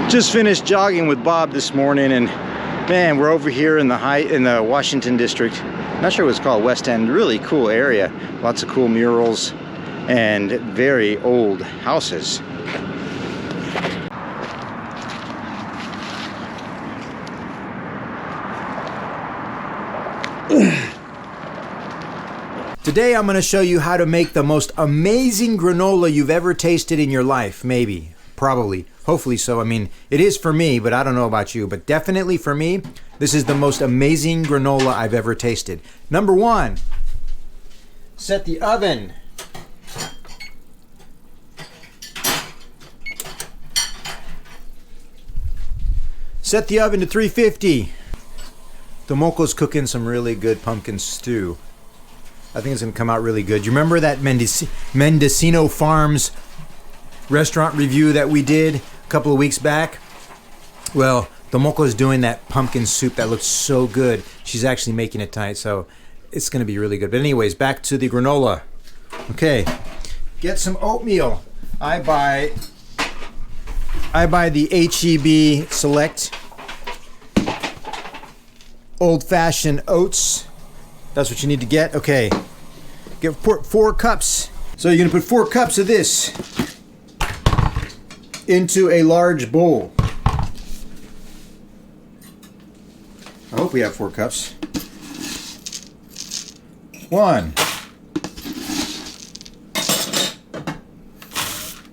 Just finished jogging with Bob this morning, and man, we're over here in the Washington district. Not sure what it's called, West End. Really cool area. Lots of cool murals and very old houses. Today I'm going to show you how to make the most amazing granola you've ever tasted in your life. Maybe, probably, hopefully so. I mean, it is for me, but I don't know about you. But definitely for me, this is the most amazing granola I've ever tasted. Number one, set the oven. Set the oven to 350. Tomoko's cooking some really good pumpkin stew. I think it's going to come out really good. You remember that Mendocino Farms restaurant review that we did a couple of weeks back? Well, Tomoko's doing that pumpkin soup that looks so good. She's actually making it tonight, so it's going to be really good. But anyways, back to the granola. Okay, get some oatmeal. I buy the HEB Select old-fashioned oats. That's what you need to get. Okay, get 4 cups. So you're gonna put 4 cups of this into a large bowl. I hope we have 4 cups. 1,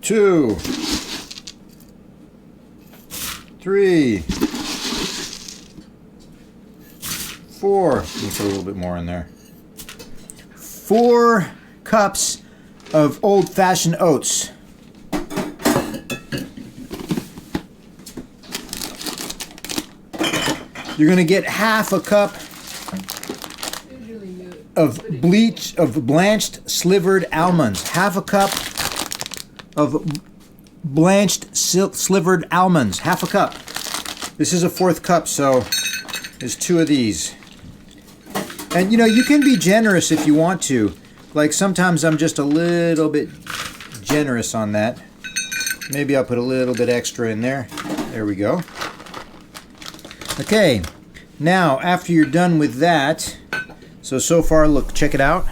2, 3, 4. Let me put a little bit more in there. 4 cups of old-fashioned oats. You're gonna get half a cup of blanched slivered almonds. Half a cup of blanched slivered almonds. Half a cup. This is a 4th cup, so there's 2 of these. And you know, you can be generous if you want to. Like sometimes I'm just a little bit generous on that. Maybe I'll put a little bit extra in there. There we go. Okay, now after you're done with that, so far, look, check it out.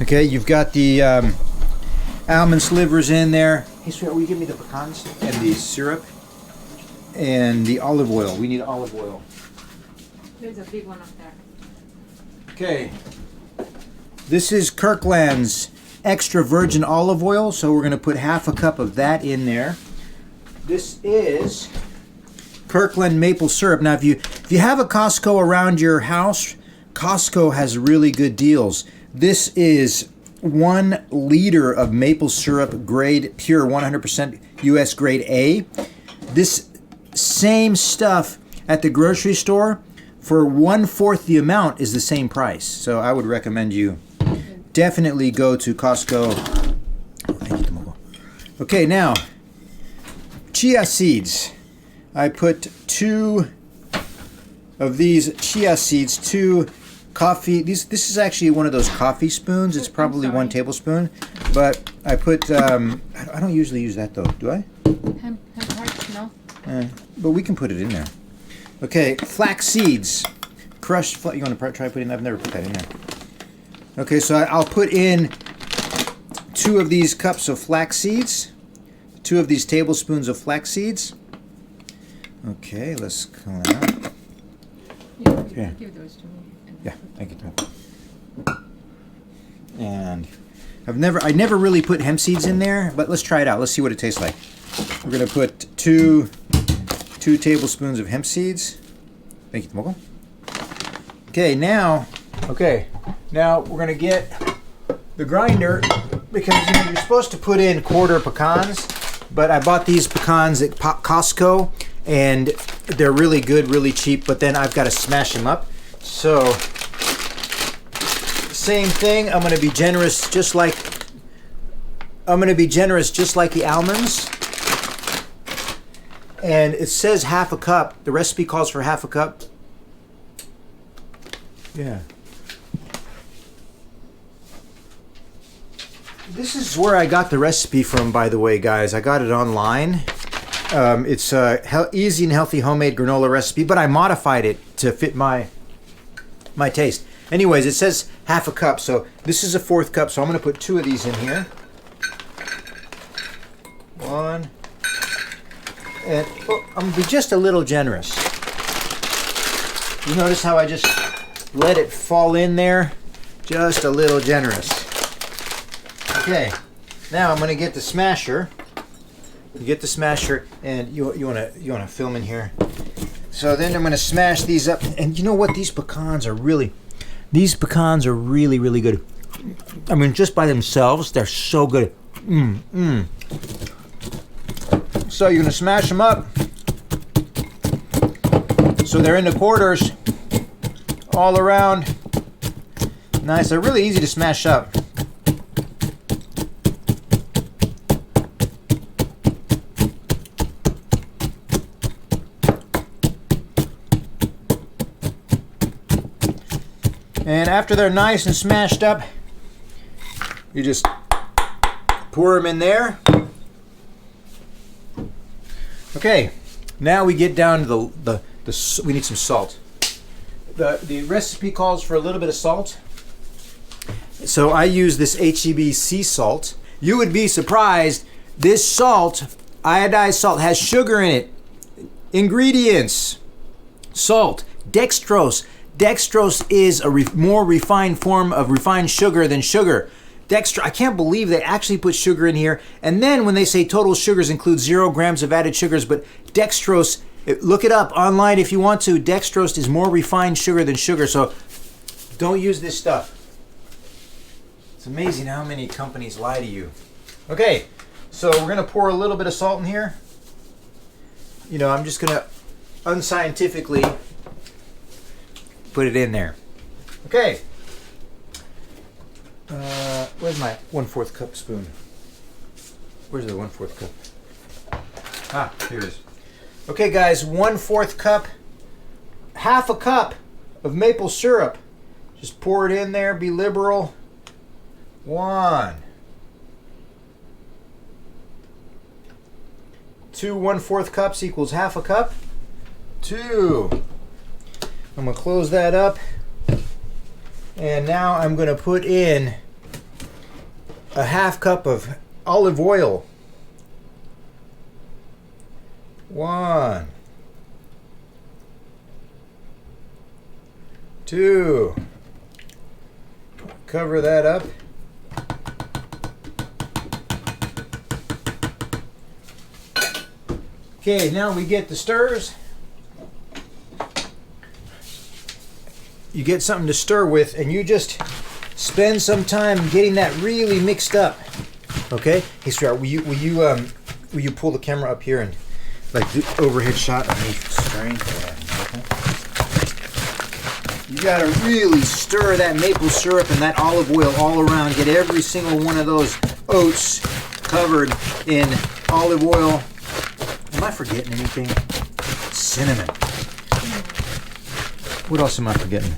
Okay, you've got the almond slivers in there. Hey, sweetheart, will you give me the pecans and the syrup and the olive oil? We need olive oil. There's a big one up there. Okay, this is Kirkland's extra virgin olive oil, so we're going to put half a cup of that in there. This is Kirkland maple syrup. Now, if you have a Costco around your house, Costco has really good deals. This is 1 liter of maple syrup, grade pure, 100% U.S. grade A. This same stuff at the grocery store for 1/4 the amount is the same price. So I would recommend you definitely go to Costco. Thank you, Tomoko. Okay, now chia seeds. I put 2 of these chia seeds, 2 coffee. This is actually one of those coffee spoons. It's probably 1 tablespoon, but I put. I don't usually use that though, do I? Hemp hearts, no. But we can put it in there. Okay, flax seeds, crushed. You want to try putting that? I've never put that in there. Okay, so I'll put in 2 of these cups of flax seeds, 2 of these tablespoons of flax seeds. Okay, let's clean that out. Yeah, give those to me. Yeah, thank you, Tom. And I never really put hemp seeds in there, but let's try it out. Let's see what it tastes like. We're gonna put 2 tablespoons of hemp seeds. Thank you, Tomoko. Okay, now we're gonna get the grinder, because you know, you're supposed to put in quarter pecans, but I bought these pecans at Costco, and they're really good, really cheap, but then I've got to smash them up. So, same thing, I'm gonna be generous just like the almonds. And it says half a cup. The recipe calls for half a cup. Yeah. This is where I got the recipe from, by the way, guys. I got it online. It's a easy and healthy homemade granola recipe, but I modified it to fit my taste. Anyways, it says half a cup, so this is a 1/4 cup, so I'm going to put 2 of these in here. 1. And I'm going to be just a little generous. You notice how I just let it fall in there? Just a little generous. Okay, now I'm going to get the smasher. You get the smasher, and you want to film in here. So then I'm going to smash these up, and you know what? These pecans are really good. I mean, just by themselves, they're so good. So you're going to smash them up. So they're in the quarters all around. Nice. They're really easy to smash up. And after they're nice and smashed up, you just pour them in there. Okay, now we get down to we need some salt. The recipe calls for a little bit of salt. So I use this HEB sea salt. You would be surprised, this salt, iodized salt, has sugar in it. Ingredients: salt, dextrose. Dextrose is a more refined form of refined sugar than sugar. I can't believe they actually put sugar in here. And then when they say total sugars include 0 grams of added sugars, but dextrose, look it up online if you want to. Dextrose is more refined sugar than sugar, so don't use this stuff. It's amazing how many companies lie to you. Okay, so we're gonna pour a little bit of salt in here. You know, I'm just gonna unscientifically put it in there. Okay. Where's my 1/4 cup spoon? Where's the 1/4 cup? Ah, here it is. Okay, guys, 1/4 cup, half a cup of maple syrup. Just pour it in there. Be liberal. 1. 2 1/4 cups equals half a cup. 2. I'm going to close that up. And now I'm going to put in a half cup of olive oil. 1. 2. Cover that up. Okay, now we get the stirs. You get something to stir with, and you just spend some time getting that really mixed up. Okay? Hey, sweetheart, will you pull the camera up here and like do overhead shot of me stirring? Okay? You gotta really stir that maple syrup and that olive oil all around. Get every single one of those oats covered in olive oil. Am I forgetting anything? Cinnamon. What else am I forgetting?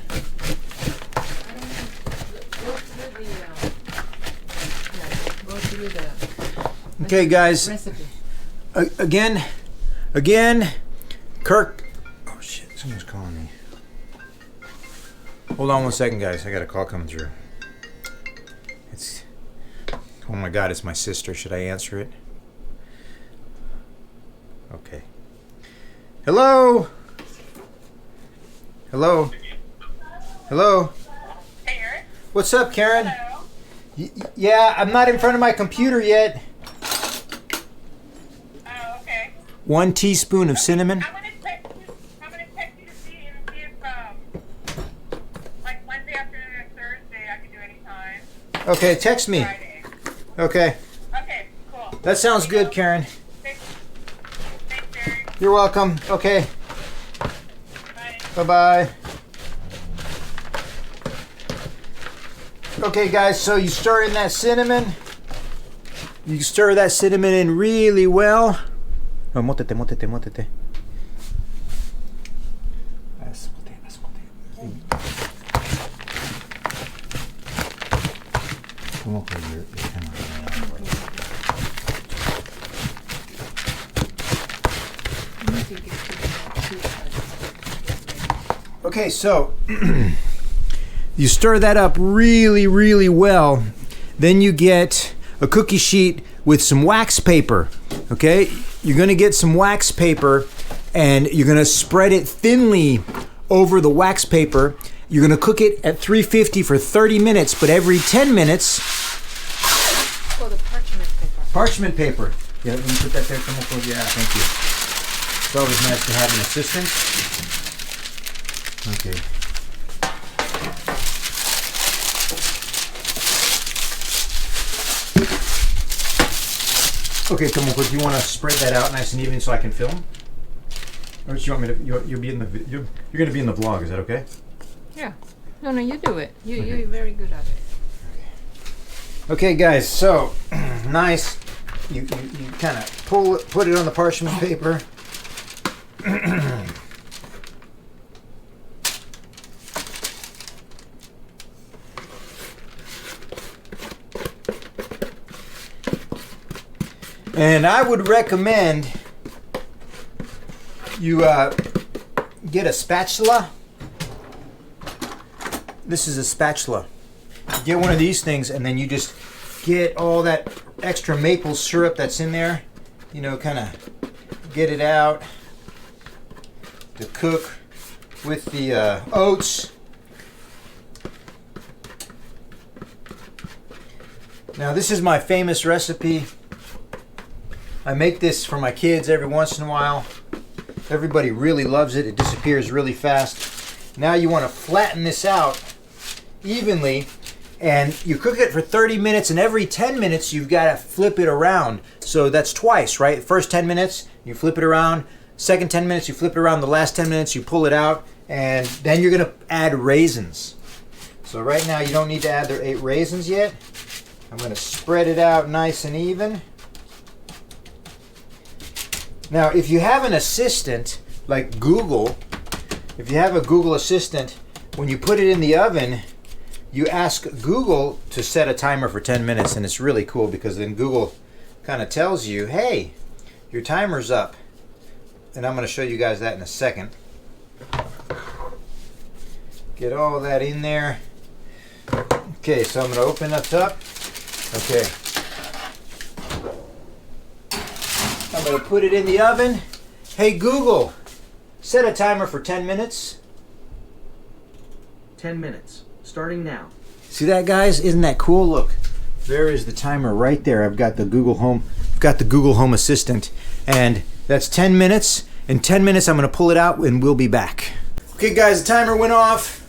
Okay, guys. Again, Kirk. Oh shit! Someone's calling me. Hold on 1 second, guys. I got a call coming through. Oh my God! It's my sister. Should I answer it? Okay. Hello. Hello. Hello. Hey, Erik. What's up, Karen? Hello. Yeah, I'm not in front of my computer yet. Oh, okay. 1 teaspoon of cinnamon. I'm gonna text you to see if like Wednesday afternoon or Thursday I can do any time. Okay, text me. Friday. Okay. Okay, cool. That sounds good, Karen. Thanks, Erik. You're welcome. Okay. Bye. Bye-bye. Okay, guys, so you stir in that cinnamon. You stir that cinnamon in really well. Oh, mótete. Come up with your camera. Okay, so you stir that up really, really well. Then you get a cookie sheet with some wax paper. Okay, you're gonna get some wax paper and you're gonna spread it thinly over the wax paper. You're gonna cook it at 350 for 30 minutes, but every 10 minutes. Oh, the parchment paper. Parchment paper. Yeah, let me put that there. Yeah, thank you. It's always nice to have an assistant. Okay. Okay, Tomoko, do you want to spread that out nice and even so I can film? Or do you want me to? You'll be in the. You're going to be in the vlog. Is that okay? Yeah. No, you do it. You're very good at it. Okay, guys. So nice. You kind of put it on the parchment paper. And I would recommend you get a spatula. This is a spatula. Get one of these things and then you just get all that extra maple syrup that's in there. You know, kind of get it out to cook with the oats. Now this is my famous recipe. I make this for my kids every once in a while. Everybody really loves it. It disappears really fast. Now you want to flatten this out evenly and you cook it for 30 minutes and every 10 minutes you've got to flip it around. So that's twice, right? First 10 minutes you flip it around. Second 10 minutes you flip it around. The last 10 minutes you pull it out and then you're going to add raisins. So right now you don't need to add the 8 raisins yet. I'm going to spread it out nice and even. Now, if you have an assistant like Google, if you have a Google Assistant, when you put it in the oven, you ask Google to set a timer for 10 minutes, and it's really cool because then Google kind of tells you, hey, your timer's up. And I'm going to show you guys that in a second. Get all that in there. Okay, so I'm going to open this up. Okay. I'm going to put it in the oven. Hey Google, set a timer for 10 minutes. 10 minutes, starting now. See that, guys? Isn't that cool? Look, there is the timer right there. I've got the Google Home Assistant, and that's 10 minutes. In 10 minutes, I'm going to pull it out, and we'll be back. Okay, guys, the timer went off.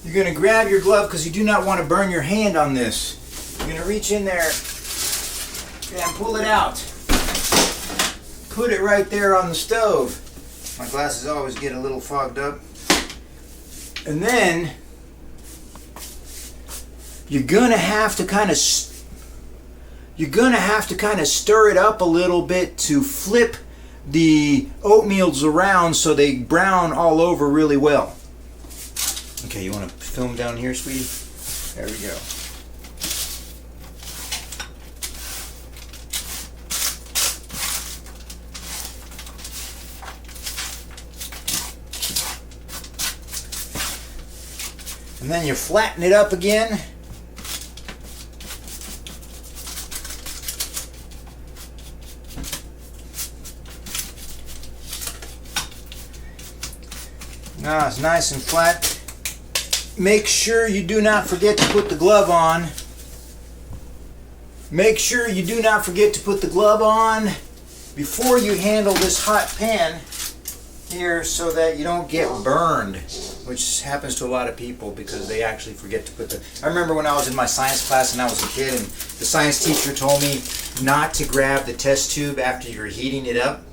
You're going to grab your glove because you do not want to burn your hand on this. You're going to reach in there and pull it out. Put it right there on the stove. My glasses always get a little fogged up. And then you're gonna have to kind of stir it up a little bit to flip the oatmeals around so they brown all over really well. Okay, you want to film down here, sweetie? There we go. And then you flatten it up again. Now it's nice and flat. Make sure you do not forget to put the glove on. Make sure you do not forget to put the glove on before you handle this hot pan here so that you don't get burned, which happens to a lot of people because they actually forget to put the... I remember when I was in my science class and I was a kid and the science teacher told me not to grab the test tube after you're heating it up,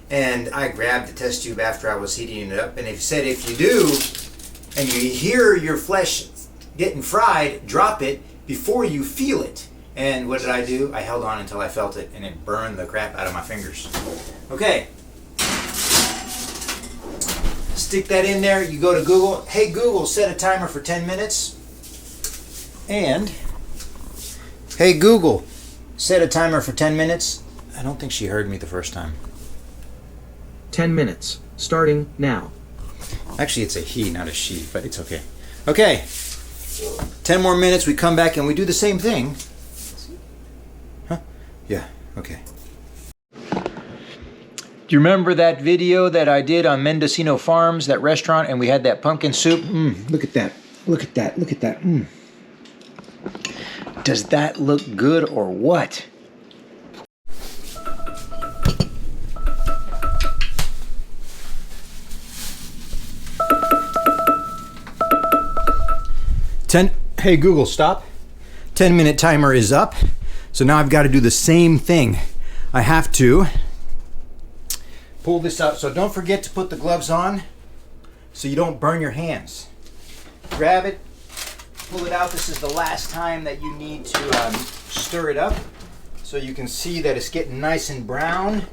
and I grabbed the test tube after I was heating it up, and he said if you do and you hear your flesh getting fried, drop it before you feel it. And what did I do? I held on until I felt it and it burned the crap out of my fingers. Okay. Stick that in there. You go to Google. Hey Google, set a timer for 10 minutes. And hey Google, set a timer for 10 minutes. I don't think she heard me the first time. 10 minutes, starting now. Actually, it's a he, not a she, but it's okay. Okay, 10 more minutes, we come back and we do the same thing. Huh? Yeah, okay. Do you remember that video that I did on Mendocino Farms, that restaurant, and we had that pumpkin soup? Look at that, look at that, look at that. Does that look good or what? Hey Google, stop. 10-minute timer is up. So now I've got to do the same thing. I have to pull this out. So don't forget to put the gloves on so you don't burn your hands. Grab it, pull it out. This is the last time that you need to stir it up so you can see that it's getting nice and brown.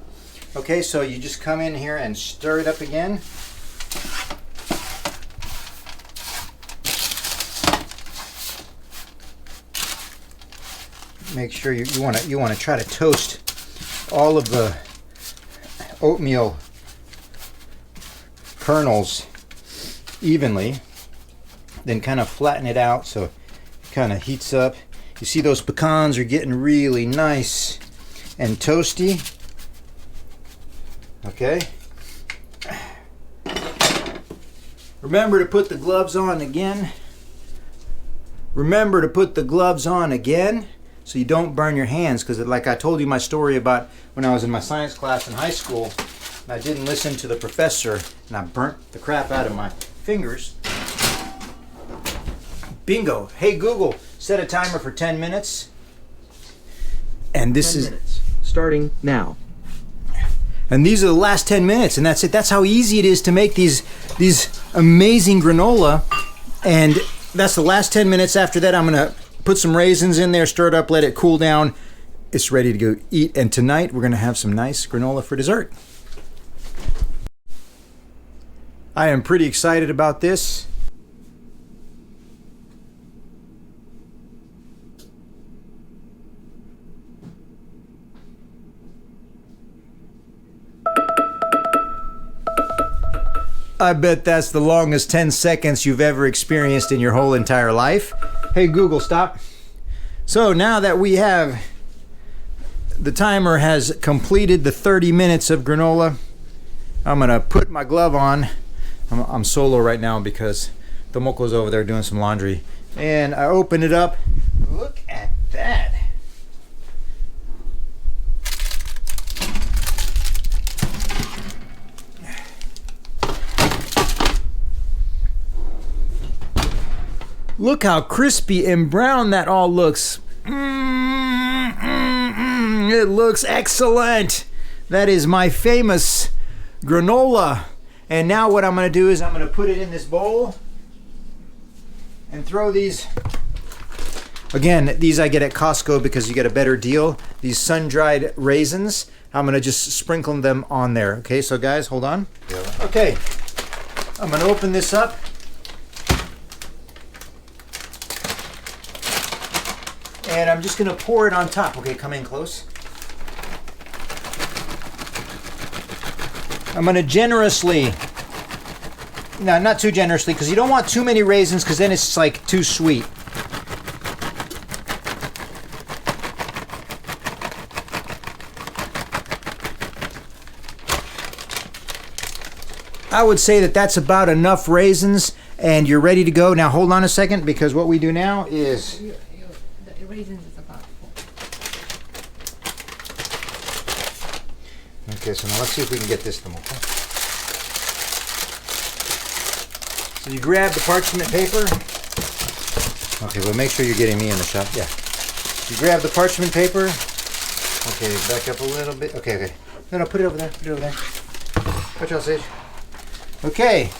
Okay, so you just come in here and stir it up again. Make sure you want to try to toast all of the oatmeal kernels evenly, then kind of flatten it out so it kind of heats up. You see those pecans are getting really nice and toasty. Okay. Remember to put the gloves on again. Remember to put the gloves on again, so you don't burn your hands, because like I told you my story about when I was in my science class in high school, and I didn't listen to the professor, and I burnt the crap out of my fingers. Bingo. Hey Google, set a timer for 10 minutes. And this 10 is... minutes. Starting now. And these are the last 10 minutes, and that's it. That's how easy it is to make these amazing granola. And that's the last 10 minutes. After that, I'm gonna put some raisins in there, stir it up, let it cool down. It's ready to go eat. And tonight we're gonna have some nice granola for dessert. I am pretty excited about this. I bet that's the longest 10 seconds you've ever experienced in your whole entire life. Hey Google, stop. So now that we have, the timer has completed the 30 minutes of granola, I'm gonna put my glove on. I'm solo right now because Tomoko's over there doing some laundry. And I open it up. Look at that. Look how crispy and brown that all looks. It looks excellent. That is my famous granola. And now what I'm going to do is I'm going to put it in this bowl and throw these. Again, these I get at Costco because you get a better deal. These sun-dried raisins, I'm going to just sprinkle them on there. Okay, so guys, hold on. Okay, I'm going to open this up. And I'm just going to pour it on top. Okay, come in close. I'm going to generously, no, not too generously, because you don't want too many raisins, because then it's like too sweet. I would say that that's about enough raisins, and you're ready to go. Now hold on a second, because what we do now is... The raisins is about 4. Okay, so now let's see if we can get this to move. So you grab the parchment paper. Okay, well make sure you're getting me in the shot. Yeah. You grab the parchment paper. Okay, back up a little bit. Okay. No, put it over there. Put it over there. Watch out, Sage. Okay.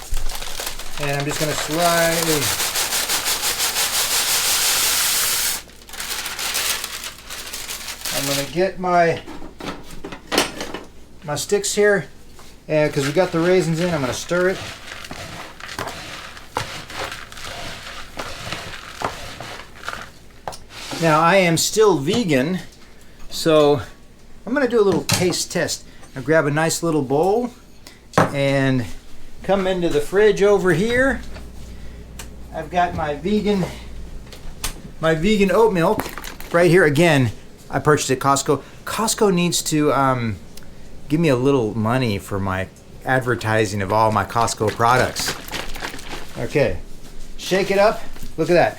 And I'm just going to slightly... I'm going to get my sticks here, and because we got the raisins in, I'm going to stir it. Now I am still vegan, so I'm going to do a little taste test. I'll grab a nice little bowl, and come into the fridge over here. I've got my vegan oat milk right here. Again, I purchased at Costco. Costco needs to give me a little money for my advertising of all my Costco products. Okay, shake it up. Look at that.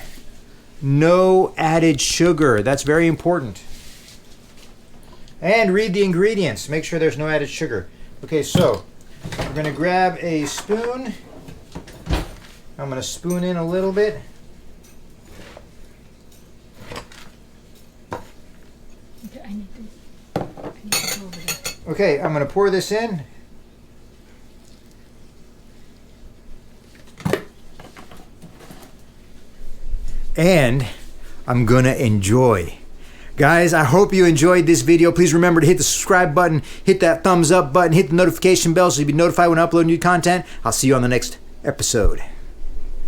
No added sugar. That's very important. And read the ingredients. Make sure there's no added sugar. Okay, so we're going to grab a spoon. I'm going to spoon in a little bit. Okay, I need to go over there. Okay, I'm going to pour this in. And I'm going to enjoy. Guys, I hope you enjoyed this video. Please remember to hit the subscribe button, hit that thumbs up button, hit the notification bell so you'll be notified when I upload new content. I'll see you on the next episode.